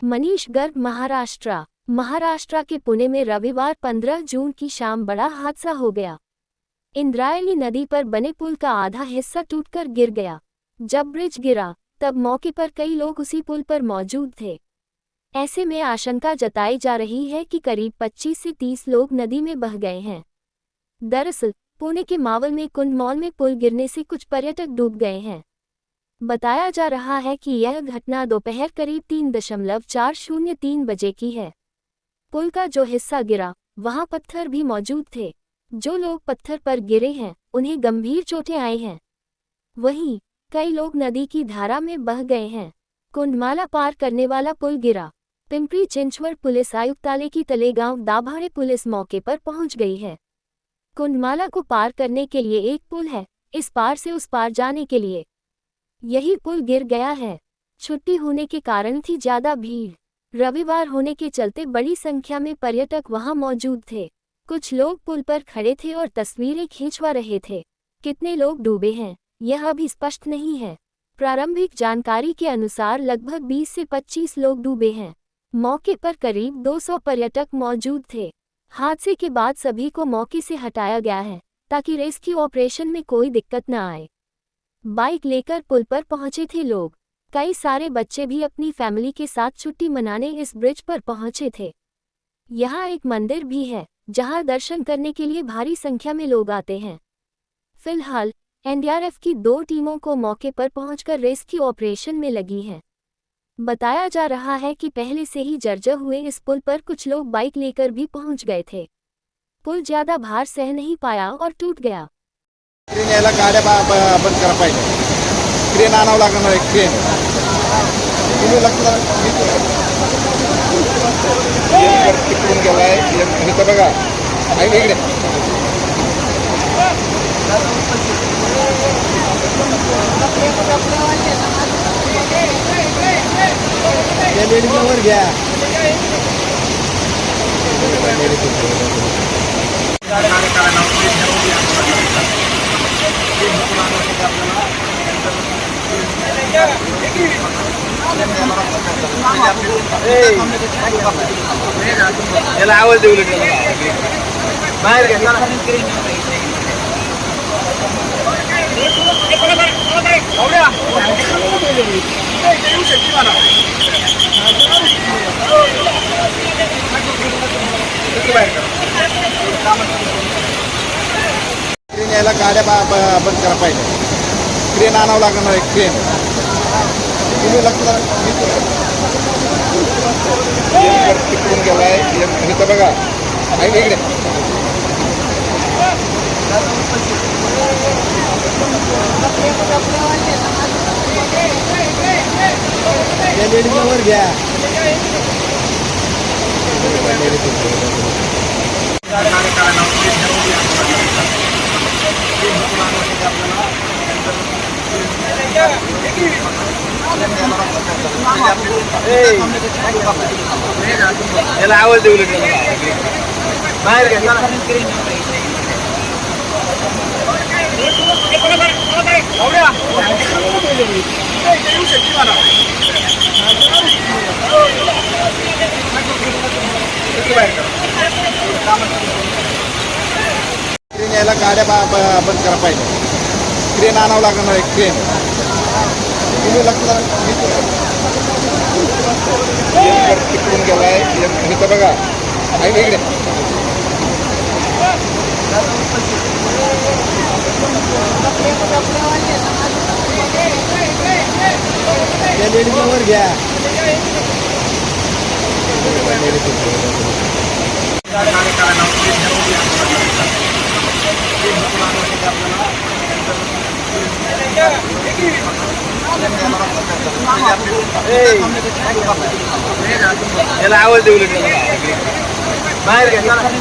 मनीष गर्ग महाराष्ट्र के पुणे में रविवार 15 जून की शाम बड़ा हादसा हो गया। इंद्रायणी नदी पर बने पुल का आधा हिस्सा टूटकर गिर गया। जब ब्रिज गिरा तब मौके पर कई लोग उसी पुल पर मौजूद थे। ऐसे में आशंका जताई जा रही है कि करीब 25 से 30 लोग नदी में बह गए हैं। दरअसल पुणे के मावल में कुंड मॉल में पुल गिरने से कुछ पर्यटक डूब गए हैं। बताया जा रहा है कि यह घटना दोपहर करीब 3:403 बजे की है। पुल का जो हिस्सा गिरा वहां पत्थर भी मौजूद थे। जो लोग पत्थर पर गिरे हैं उन्हें गंभीर चोटें आई हैं। वहीं कई लोग नदी की धारा में बह गए हैं। कुंडमाला पार करने वाला पुल गिरा। पिंपरी चिंचवड पुलिस आयुक्तालय की तलेगांव दाभाड़े पुलिस मौके पर पहुंच गई है। कुंडमाला को पार करने के लिए एक पुल है, इस पार से उस पार जाने के लिए यही पुल गिर गया है। छुट्टी होने के कारण थी ज्यादा भीड़। रविवार होने के चलते बड़ी संख्या में पर्यटक वहां मौजूद थे। कुछ लोग पुल पर खड़े थे और तस्वीरें खींचवा रहे थे। कितने लोग डूबे हैं यह अभी स्पष्ट नहीं है। प्रारंभिक जानकारी के अनुसार लगभग 20 से 25 लोग डूबे हैं। मौके पर करीब 200 पर्यटक मौजूद थे। हादसे के बाद सभी को मौके से हटाया गया है ताकि रेस्क्यू ऑपरेशन में कोई दिक्कत न आए। बाइक लेकर पुल पर पहुंचे थे लोग। कई सारे बच्चे भी अपनी फैमिली के साथ छुट्टी मनाने इस ब्रिज पर पहुंचे थे। यहाँ एक मंदिर भी है जहां दर्शन करने के लिए भारी संख्या में लोग आते हैं। फिलहाल एनडीआरएफ की 2 टीमों को मौके पर पहुंचकर रेस्क्यू ऑपरेशन में लगी हैं। बताया जा रहा है कि पहले से ही जर्जर हुए इस पुल पर कुछ लोग बाइक लेकर भी पहुंच गए थे। पुल ज्यादा भार सह नहीं पाया और टूट गया। क्रेन यायला गाड्या बंद करा पाहिजे। क्रेन आणावं लागणार आहे। क्रेन तुम्ही तिकडून गेलाय इथं बघा आहे इकडे घ्या। याला आवाज देऊ बाहेर घ्या। क्रेन यायला गाड्या बंद करा पाहिजे। क्रेन आणावं लागणार आहे। क्रेन तुम्ही तिकडून गेलाय इथं बघा आहे इकडे घ्या। याला आवाज देऊ बाहेर घ्या। क्रेन यायला गाड्या बंद करा पाहिजे। क्रेन आणावं लागणार आहे। क्रेन तुम्ही तिकडून गेलाय इथं बघा आहे इकडे घ्या। याला आवाज देऊ बाहेर घ्या। बाहेर